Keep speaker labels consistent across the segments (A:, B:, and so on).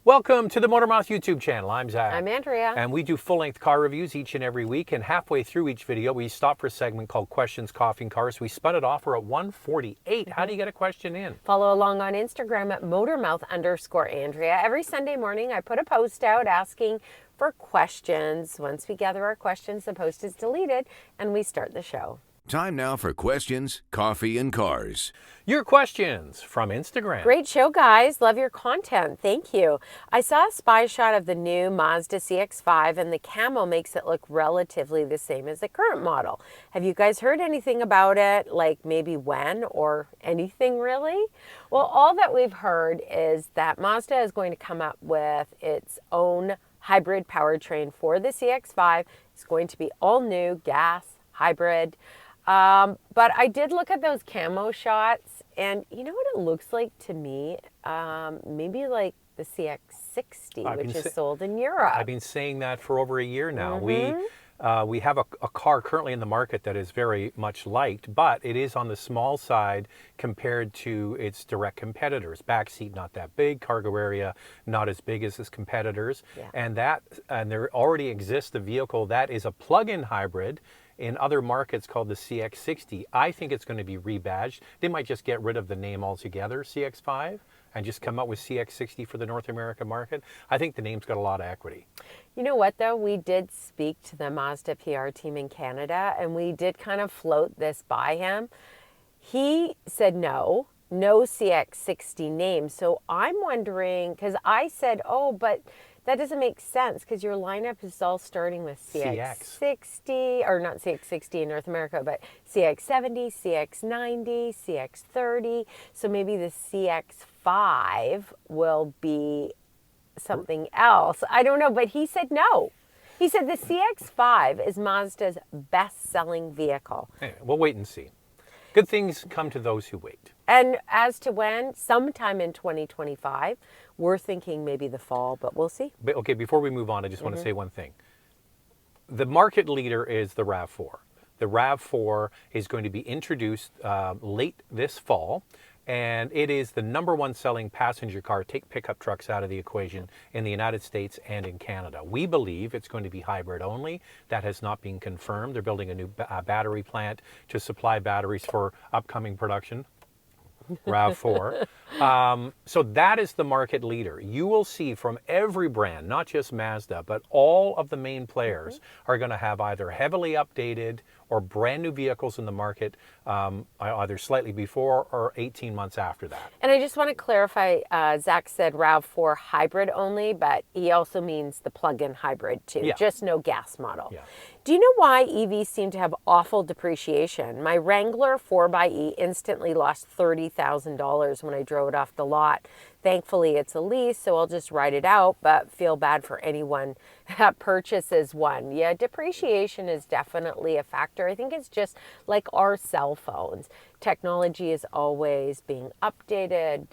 A: Welcome to the Motormouth YouTube channel. I'm Zach.
B: I'm Andrea.
A: And we do full-length car reviews each and every week. And halfway through each video, we stop for a segment called Questions, Coffee, and Cars. We spun it off. We're at 148. How do you get a question in?
B: Follow along on Instagram at Motormouth_Andrea. Every Sunday morning, I put a post out asking for questions. Once we gather our questions, the post is deleted and we start the show.
C: Time now for Questions, Coffee, and Cars.
A: Your questions from Instagram.
B: Great show, guys. Love your content. Thank you. I saw a spy shot of the new Mazda CX-5 and the camo makes it look relatively the same as the current model. Have you guys heard anything about it? Like maybe when or anything really? Well, all that we've heard is that Mazda is going to come up with its own hybrid powertrain for the CX-5. It's going to be all new, gas, hybrid. But I did look at those camo shots and you know what it looks like to me? Maybe like the CX-60, which is sold in Europe.
A: I've been saying that for over a year now. We have a car currently in the market that is very much liked, but it is on the small side compared to its direct competitors. Backseat not that big, cargo area not as big as its competitors.
B: Yeah.
A: And there already exists a vehicle that is a plug-in hybrid in other markets called the CX-60. I think it's going to be rebadged. They might just get rid of the name altogether, CX-5, and just come up with CX-60 for the North American market. I think the name's got a lot of equity.
B: You know what, though? We did speak to the Mazda PR team in Canada, and we did kind of float this by him. He said no CX-60 name. So I'm wondering, because I said, oh, but that doesn't make sense because your lineup is all starting with CX-60, or not CX-60 in North America, but CX-70, CX-90, CX-30. So maybe the CX-5 will be something else. I don't know, but he said no. He said the CX-5 is Mazda's best-selling vehicle.
A: Anyway, we'll wait and see. Good things come to those who wait.
B: And as to when, sometime in 2025, we're thinking maybe the fall, but we'll see.
A: But, okay, before we move on, I just want to say one thing. The market leader is the RAV4. The RAV4 is going to be introduced late this fall, and it is the #1 selling passenger car. Take pickup trucks out of the equation in the United States and in Canada. We believe it's going to be hybrid only. That has not been confirmed. They're building a new battery plant to supply batteries for upcoming production. RAV4. So that is the market leader. You will see from every brand, not just Mazda, but all of the main players are going to have either heavily updated or brand new vehicles in the market either slightly before or 18 months after that.
B: And I just want to clarify, Zach said RAV4 hybrid only, but he also means the plug-in hybrid too, just no gas model.
A: Yeah.
B: Do you know why EVs seem to have awful depreciation? My Wrangler 4xe instantly lost $30,000 when I drove it off the lot. Thankfully, it's a lease, so I'll just ride it out, but feel bad for anyone that purchases one. Yeah, depreciation is definitely a factor. I think it's just like our cell phones. Technology is always being updated,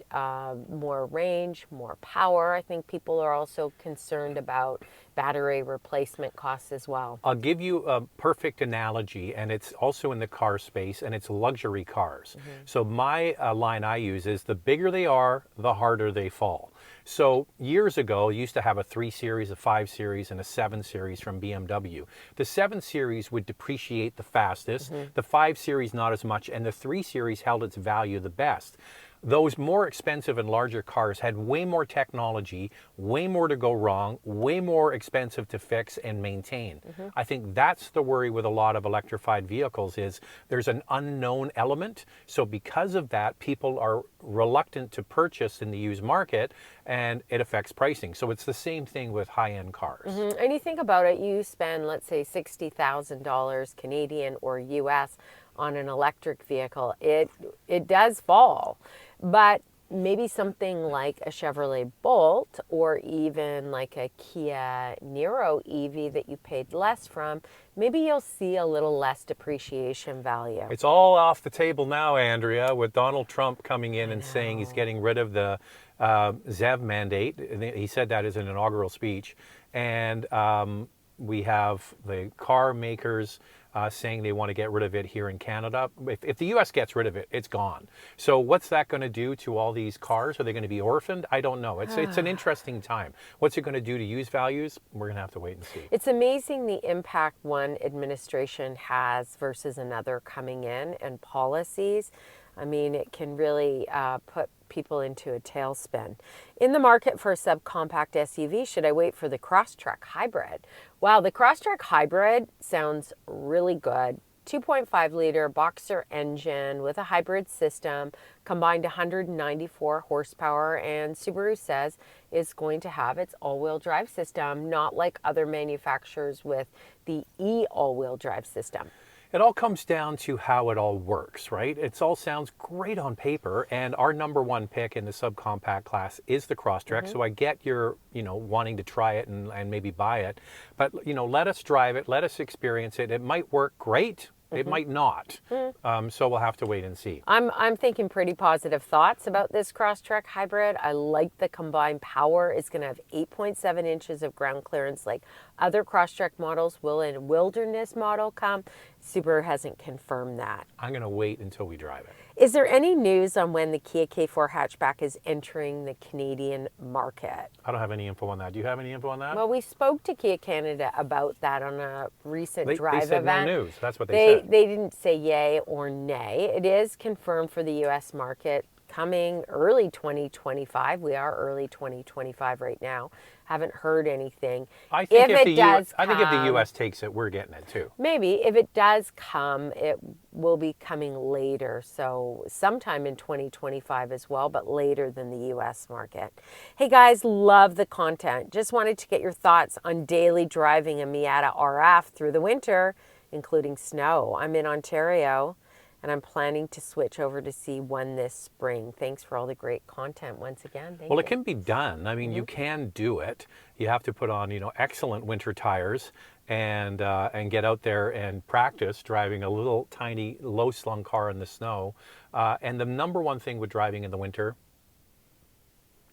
B: more range, more power. I think people are also concerned about battery replacement costs as well.
A: I'll give you a perfect analogy, and it's also in the car space, and it's luxury cars. So my line I use is the bigger they are, the harder they fall. So years ago, you used to have a 3 Series, a 5 Series, and a 7 Series from BMW. The 7 Series would depreciate the fastest, the 5 Series not as much, and the 3 Series held its value the best. Those more expensive and larger cars had way more technology, way more to go wrong, way more expensive to fix and maintain. I think that's the worry with a lot of electrified vehicles is there's an unknown element. So because of that, people are reluctant to purchase in the used market and it affects pricing. So it's the same thing with high-end cars.
B: And you think about it, you spend, let's say, $60,000 Canadian or US on an electric vehicle, it does fall. But maybe something like a Chevrolet Bolt or even like a Kia Niro EV that you paid less from, maybe you'll see a little less depreciation value.
A: It's all off the table now, Andrea, with Donald Trump coming in and saying he's getting rid of the ZEV mandate. He said that as an inaugural speech. And we have the car makers saying they want to get rid of it here in Canada. If the U.S. gets rid of it, it's gone. So what's that going to do to all these cars? Are they going to be orphaned? I don't know. It's an interesting time. What's it going to do to used values? We're going to have to wait and see.
B: It's amazing the impact one administration has versus another coming in, and policies. I mean, it can really put people into a tailspin. In the market for a subcompact SUV, should I wait for the Crosstrek Hybrid? Wow, the Crosstrek Hybrid sounds really good. 2.5 liter boxer engine with a hybrid system, combined 194 horsepower, and Subaru says is going to have its all-wheel drive system, not like other manufacturers with the all-wheel drive system.
A: It all comes down to how it all works, right? It all sounds great on paper, and our number one pick in the subcompact class is the Crosstrek. So I get your, wanting to try it and maybe buy it, but let us drive it, let us experience it. It might work great. It might not. So we'll have to wait and see.
B: I'm thinking pretty positive thoughts about this Crosstrek Hybrid. I like the combined power. It's going to have 8.7 inches of ground clearance like other Crosstrek models. Will a wilderness model come? Subaru hasn't confirmed that.
A: I'm going to wait until we drive it.
B: Is there any news on when the Kia K4 hatchback is entering the Canadian market?
A: I don't have any info on that. Do you have any info on that?
B: Well, we spoke to Kia Canada about that on a recent drive
A: they said
B: event.
A: No news. That's what they said.
B: They didn't say yay or nay. It is confirmed for the U.S. market coming early 2025. We are early 2025 right now. Haven't heard anything.
A: I think if the U.S. takes it, we're getting it too.
B: Maybe. If it does come, it will be coming later. So sometime in 2025 as well, but later than the U.S. market. Hey guys, love the content. Just wanted to get your thoughts on daily driving a Miata RF through the winter, including snow. I'm in Ontario, and I'm planning to switch over to C1 this spring. Thanks for all the great content once again. Thank you.
A: It can be done. I mean, you can do it. You have to put on, excellent winter tires and get out there and practice driving a little tiny low-slung car in the snow. And the number one thing with driving in the winter,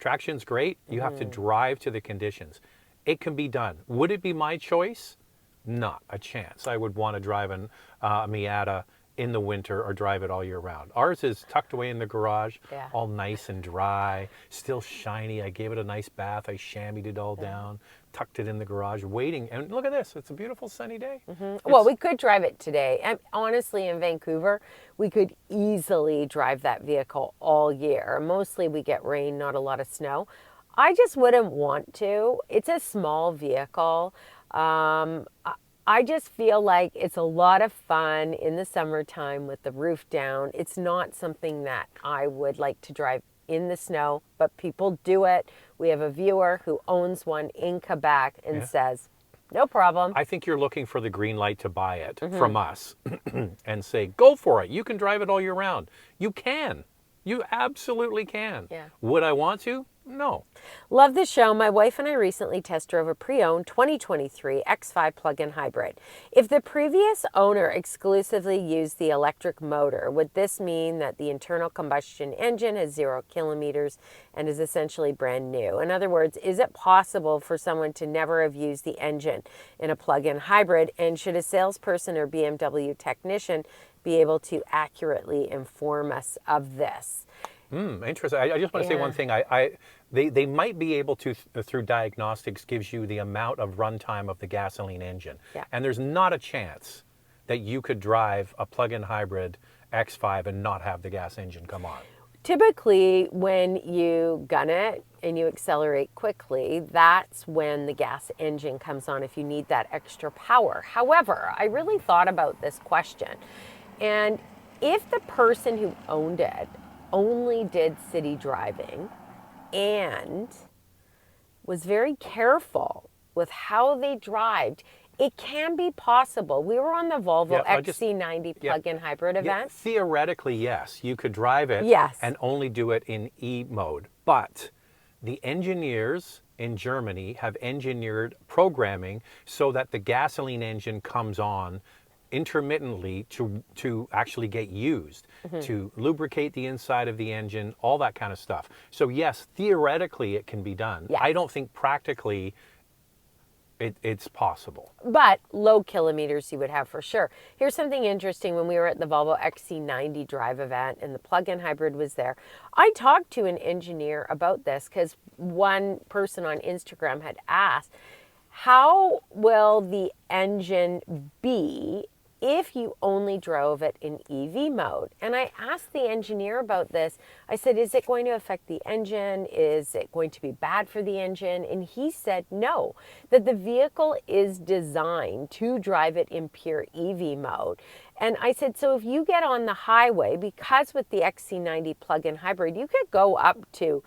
A: traction's great. You have to drive to the conditions. It can be done. Would it be my choice? Not a chance. I would want to drive a Miata in the winter or drive it all year round. Ours is tucked away in the garage, all nice and dry, still shiny. I gave it a nice bath. I chamoised it all down, tucked it in the garage, waiting. And look at this. It's a beautiful sunny day.
B: Well, we could drive it today. And honestly, in Vancouver, we could easily drive that vehicle all year. Mostly we get rain, not a lot of snow. I just wouldn't want to. It's a small vehicle. I just feel like it's a lot of fun in the summertime with the roof down. It's not something that I would like to drive in the snow, but people do it. We have a viewer who owns one in Quebec and says, no problem.
A: I think you're looking for the green light to buy it from us and say, go for it. You can drive it all year round. You can. You absolutely can.
B: Yeah.
A: Would I want to? No.
B: Love the show. My wife and I recently test drove a pre-owned 2023 X5 plug-in hybrid. If the previous owner exclusively used the electric motor, would this mean that the internal combustion engine has 0 kilometers and is essentially brand new? In other words, is it possible for someone to never have used the engine in a plug-in hybrid? And should a salesperson or BMW technician be able to accurately inform us of this?
A: Interesting. I just want to say one thing. They might be able to, through diagnostics, gives you the amount of runtime of the gasoline engine.
B: Yeah.
A: And there's not a chance that you could drive a plug-in hybrid X5 and not have the gas engine come on.
B: Typically, when you gun it and you accelerate quickly, that's when the gas engine comes on if you need that extra power. However, I really thought about this question. And if the person who owned it only did city driving and was very careful with how they drove, it can be possible. We were on the Volvo XC90 plug-in hybrid event.
A: Theoretically, yes. You could drive it and only do it in E mode. But the engineers in Germany have engineered programming so that the gasoline engine comes on intermittently to actually get used, to lubricate the inside of the engine, all that kind of stuff. So yes, theoretically it can be done.
B: Yeah.
A: I don't think practically it's possible.
B: But low kilometers you would have for sure. Here's something interesting. When we were at the Volvo XC90 drive event and the plug-in hybrid was there, I talked to an engineer about this because one person on Instagram had asked, how will the engine be if you only drove it in EV mode? And I asked the engineer about this. I said, is it going to affect the engine? Is it going to be bad for the engine? And he said no, that the vehicle is designed to drive it in pure EV mode. And I said, so if you get on the highway, because with the XC90 plug-in hybrid, you could go up to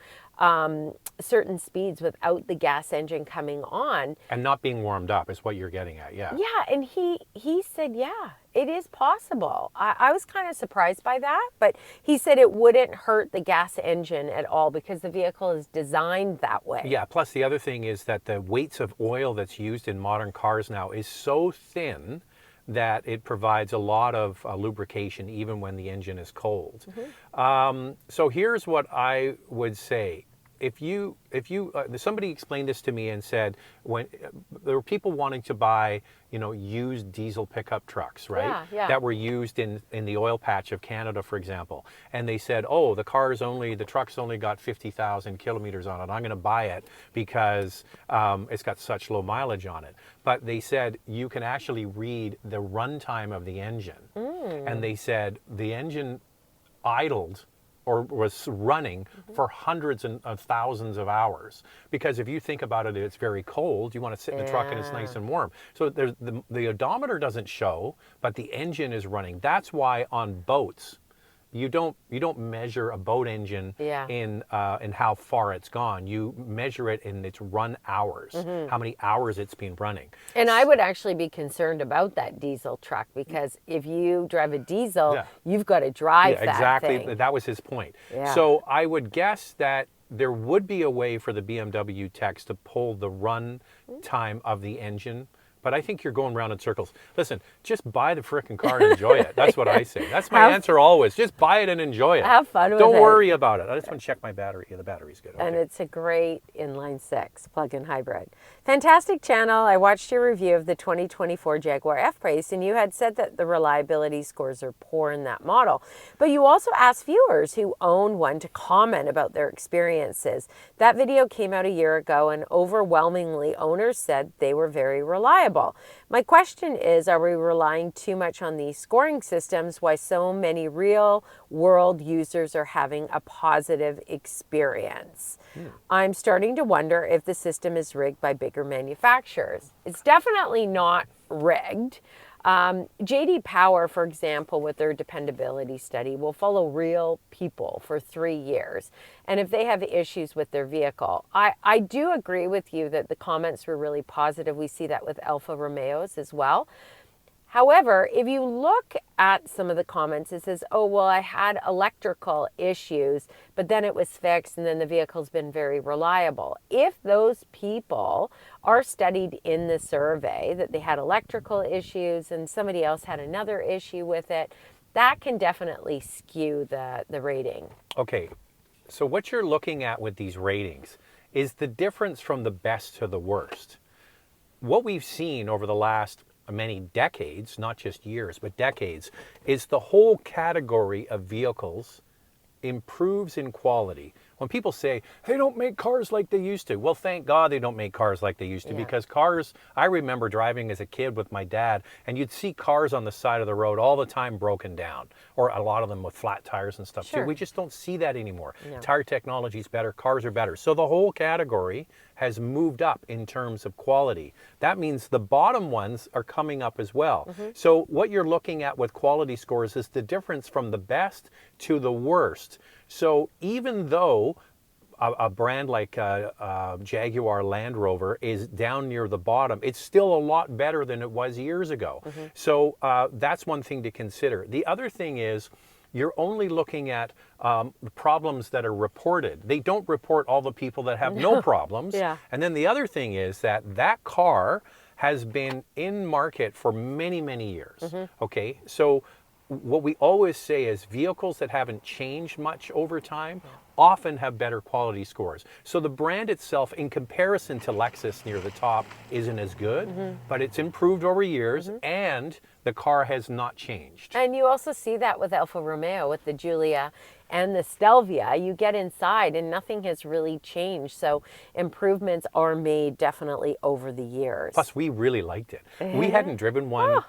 B: certain speeds without the gas engine coming on.
A: And not being warmed up is what you're getting at, yeah.
B: Yeah, and he said, yeah, it is possible. I was kind of surprised by that, but he said it wouldn't hurt the gas engine at all because the vehicle is designed that way.
A: Yeah, plus the other thing is that the weights of oil that's used in modern cars now is so thin that it provides a lot of lubrication even when the engine is cold. So here's what I would say. If you somebody explained this to me and said when there were people wanting to buy, used diesel pickup trucks, right?
B: Yeah.
A: That were used in the oil patch of Canada, for example. And they said, oh, the truck's only got 50,000 kilometers on it. I'm going to buy it because it's got such low mileage on it. But they said you can actually read the runtime of the engine. And they said the engine idled or was running for hundreds of thousands of hours. Because if you think about it, it's very cold. You want to sit in the truck and it's nice and warm. So there's the odometer doesn't show, but the engine is running. That's why on boats, you don't measure a boat engine in how far it's gone. You measure it in its run hours, how many hours it's been running.
B: And I would actually be concerned about that diesel truck because if you drive a diesel, you've got to drive that
A: exactly.
B: thing.
A: That was his point.
B: Yeah.
A: So I would guess that there would be a way for the BMW techs to pull the run time of the engine. But I think you're going round in circles. Listen, just buy the frickin' car and enjoy it. That's what I say. That's my answer always. Just buy it and enjoy it.
B: Have fun with it.
A: Don't worry about it. I just want to check my battery. Yeah, the battery's good. Okay.
B: And it's a great inline six plug-in hybrid. Fantastic channel. I watched your review of the 2024 Jaguar F-Pace, and you had said that the reliability scores are poor in that model. But you also asked viewers who own one to comment about their experiences. That video came out a year ago, and overwhelmingly owners said they were very reliable. My question is, are we relying too much on these scoring systems? Why so many real world users are having a positive experience? I'm starting to wonder if the system is rigged by bigger manufacturers. It's definitely not rigged. JD Power, for example, with their dependability study, will follow real people for 3 years. And if they have issues with their vehicle, I do agree with you that the comments were really positive. We see that with Alfa Romeos as well. However, if you look at some of the comments, it says, oh, well, I had electrical issues, but then it was fixed and then the vehicle's been very reliable. If those people are studied in the survey that they had electrical issues and somebody else had another issue with it, that can definitely skew the rating.
A: Okay, so what you're looking at with these ratings is the difference from the best to the worst. What we've seen over the last many decades, not just years, but decades, is the whole category of vehicles improves in quality. When people say, they don't make cars like they used to, well, thank God they don't make cars like they used to, because cars, I remember driving as a kid with my dad, and you'd see cars on the side of the road all the time broken down, or a lot of them with flat tires and stuff too. We just don't see that anymore. Tire technology is better, cars are better. So the whole category has moved up in terms of quality. That means the bottom ones are coming up as well. So what you're looking at with quality scores is the difference from the best to the worst. So even though a brand like Jaguar Land Rover is down near the bottom, it's still a lot better than it was years ago. So that's one thing to consider. The other thing is, you're only looking at the problems that are reported. They don't report all the people that have no problems. And then the other thing is that car has been in market for many, many years. Okay, so what we always say is vehicles that haven't changed much over time often have better quality scores. So the brand itself, in comparison to Lexus near the top, isn't as good, but it's improved over years and the car has not changed.
B: And you also see that with Alfa Romeo, with the Giulia and the Stelvia. You get inside and nothing has really changed. So improvements are made definitely over the years.
A: Plus, we really liked it. We hadn't driven one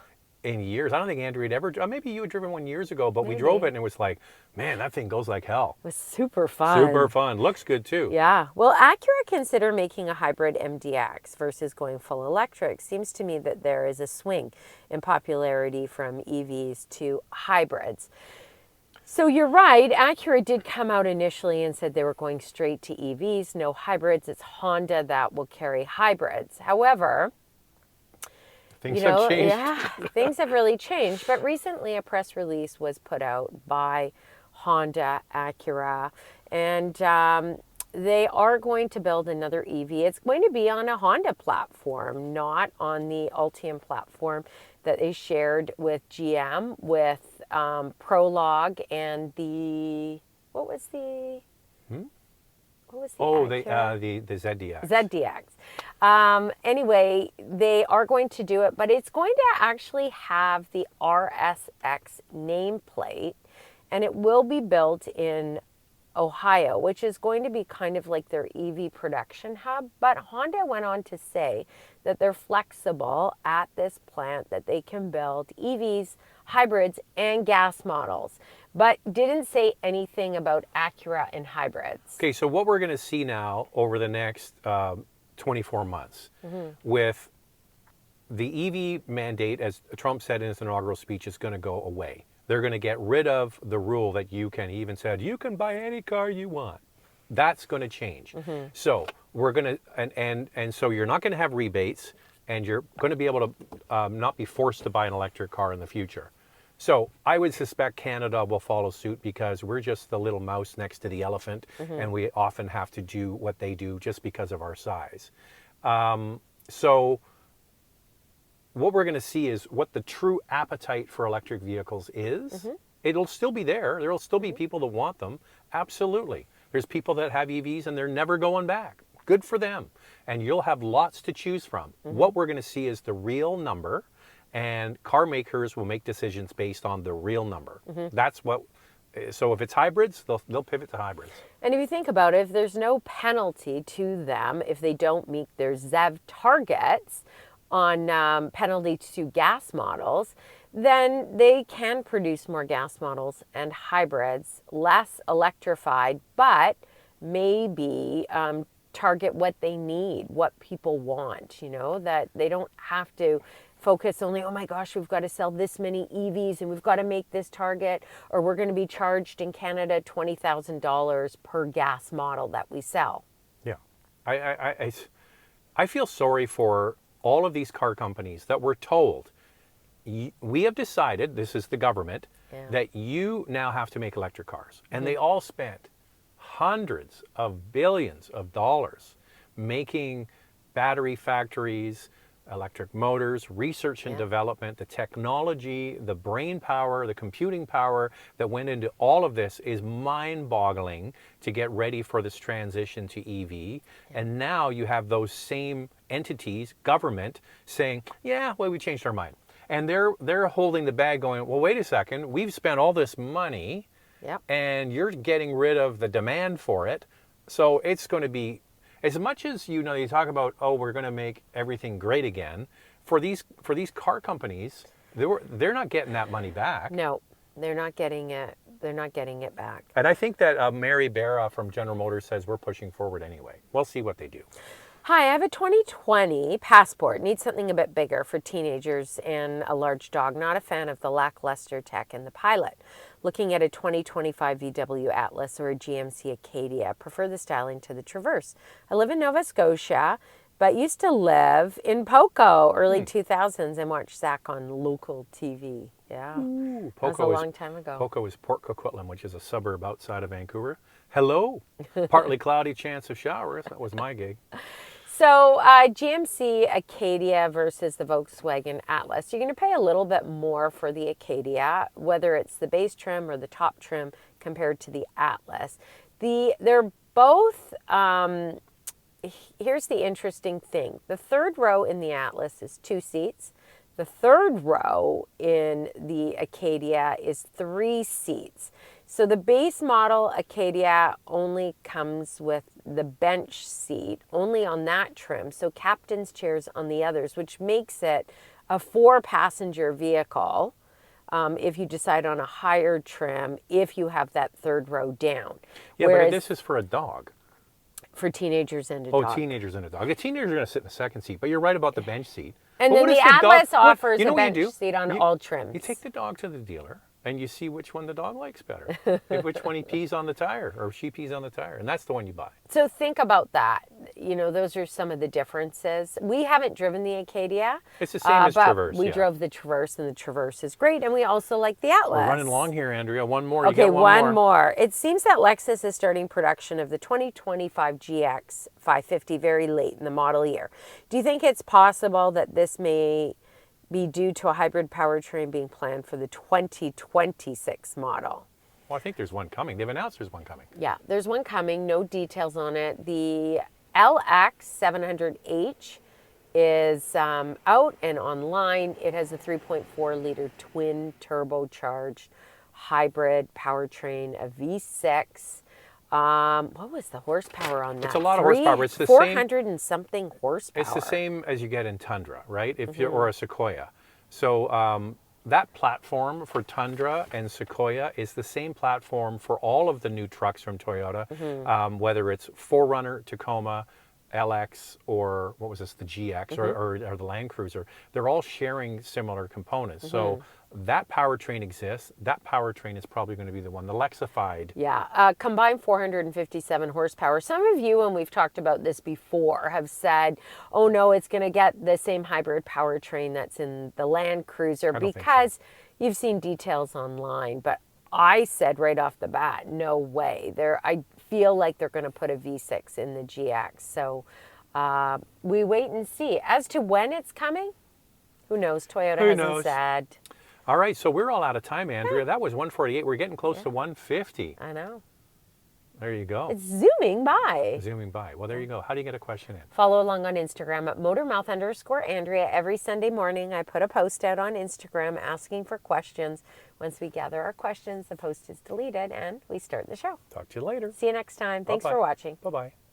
A: in years. I don't think Andrew had ever, maybe you had driven one years ago, but we drove it and it was like, man, that thing goes like hell.
B: It was super fun.
A: Super fun. Looks good too.
B: Yeah. Well, Acura consider making a hybrid MDX versus going full electric. Seems to me that there is a swing in popularity from EVs to hybrids. So you're right. Acura did come out initially and said they were going straight to EVs, no hybrids. It's Honda that will carry hybrids. However,
A: Things have changed.
B: Yeah, things have really changed. But recently a press release was put out by Honda, Acura, and they are going to build another EV. It's going to be on a Honda platform, not on the Ultium platform that they shared with GM, with Prologue and the, what was the
A: the ZDX.
B: ZDX. Anyway, they are going to do it, but it's going to actually have the RSX nameplate, and it will be built in Ohio, which is going to be kind of like their EV production hub. But Honda went on to say that they're flexible at this plant, that they can build EVs, hybrids, and gas models, but didn't say anything about Acura and hybrids.
A: Okay, so what we're going to see now over the next 24 months with the EV mandate, as Trump said in his inaugural speech, is going to go away. They're going to get rid of the rule that you can, he even said, you can buy any car you want. That's going to change. So we're going to, and so you're not going to have rebates, and you're going to be able to not be forced to buy an electric car in the future. So I would suspect Canada will follow suit because we're just the little mouse next to the elephant, and we often have to do what they do just because of our size. So what we're going to see is what the true appetite for electric vehicles is. It'll still be there. There'll still be people that want them. Absolutely. There's people that have EVs and they're never going back. Good for them. And you'll have lots to choose from. What we're going to see is the real number, and car makers will make decisions based on the real number. That's what, so if it's hybrids, they'll pivot to hybrids.
B: And if you think about it, if there's no penalty to them if they don't meet their ZEV targets on penalty to gas models, then they can produce more gas models and hybrids, less electrified, but maybe target what they need, what people want, you know, that they don't have to focus only, oh my gosh, we've got to sell this many EVs and we've got to make this target, or we're going to be charged in Canada $20,000 per gas model that we sell.
A: Yeah. I feel sorry for all of these car companies that were told, we have decided, this is the government, that you now have to make electric cars. And they all spent hundreds of billions of dollars making battery factories, electric motors, research and development, the technology, the brain power, the computing power that went into all of this is mind-boggling to get ready for this transition to EV. And now you have those same entities, government, saying, yeah, well, we changed our mind. And they're holding the bag going, well, wait a second, we've spent all this money and you're getting rid of the demand for it. So it's going to be, as much as, you know, you talk about, oh, we're going to make everything great again, for these car companies, they're not getting that money back.
B: No, they're not getting it. They're not getting it back.
A: And I think that Mary Barra from General Motors says we're pushing forward anyway. We'll see what they do.
B: Hi, I have a 2020 Passport. Need something a bit bigger for teenagers and a large dog. Not a fan of the lackluster tech in the Pilot. Looking at a 2025 VW Atlas or a GMC Acadia. Prefer the styling to the Traverse. I live in Nova Scotia, but used to live in Poco, early 2000s, and watch Zach on local TV. Yeah,
A: Ooh,
B: that was a long time ago.
A: Poco is Port Coquitlam, which is a suburb outside of Vancouver. Hello. Partly cloudy, chance of showers. That was my gig.
B: So GMC Acadia versus the Volkswagen Atlas. You're going to pay a little bit more for the Acadia, whether it's the base trim or the top trim compared to the Atlas. They're both, here's the interesting thing. The third row in the Atlas is 2 seats. The third row in the Acadia is 3 seats. So the base model Acadia only comes with the bench seat, only on that trim. So captain's chairs on the others, which makes it a 4-passenger vehicle if you decide on a higher trim, if you have that third row down.
A: Yeah, but this is for a dog.
B: For teenagers and a dog.
A: Oh, teenagers and a dog. A teenager's going to sit in the second seat, but you're right about the bench seat.
B: And then the Atlas offers a bench seat on all trims.
A: You take the dog to the dealer and you see which one the dog likes better, which one he pees on the tire or she pees on the tire, and that's the one you buy.
B: So think about that. You know, those are some of the differences. We haven't driven the Acadia.
A: It's the same as
B: but
A: Traverse.
B: We drove the Traverse, and the Traverse is great, and we also like the Atlas.
A: We're running long here, Andrea. One more.
B: Okay,
A: you got
B: one more. It seems that Lexus is starting production of the 2025 GX 550 very late in the model year. Do you think it's possible that this may be due to a hybrid powertrain being planned for the 2026 model?
A: Well, I think there's one coming. They've announced there's one coming.
B: Yeah, there's one coming. No details on it. The LX700H is out and online. It has a 3.4-liter twin turbocharged hybrid powertrain, a V6. What was the horsepower on that?
A: It's a lot of horsepower. It's the
B: 400 and something horsepower.
A: It's the same as you get in Tundra, right? If you're or a Sequoia. So that platform for Tundra and Sequoia is the same platform for all of the new trucks from Toyota, whether it's 4Runner, Tacoma, LX, or what was this, the GX, or the Land Cruiser. They're all sharing similar components. So that powertrain exists. That powertrain is probably going to be the one, the Lexified.
B: Yeah, combined 457 horsepower. Some of you, and we've talked about this before, have said, oh no, it's going to get the same hybrid powertrain that's in the Land Cruiser because you've seen details online. But I said right off the bat, no way. I feel like they're going to put a V6 in the GX. So we wait and see. As to when it's coming, who knows? Toyota hasn't said.
A: All right, so we're all out of time, Andrea. That was 148. We're getting close to 150.
B: I know.
A: There you go.
B: It's zooming by.
A: Zooming by. Well, there you go. How do you get a question in?
B: Follow along on Instagram at motormouth_Andrea. Every Sunday morning, I put a post out on Instagram asking for questions. Once we gather our questions, the post is deleted and we start the show.
A: Talk to you later.
B: See you next time. Thanks for watching.
A: Bye-bye.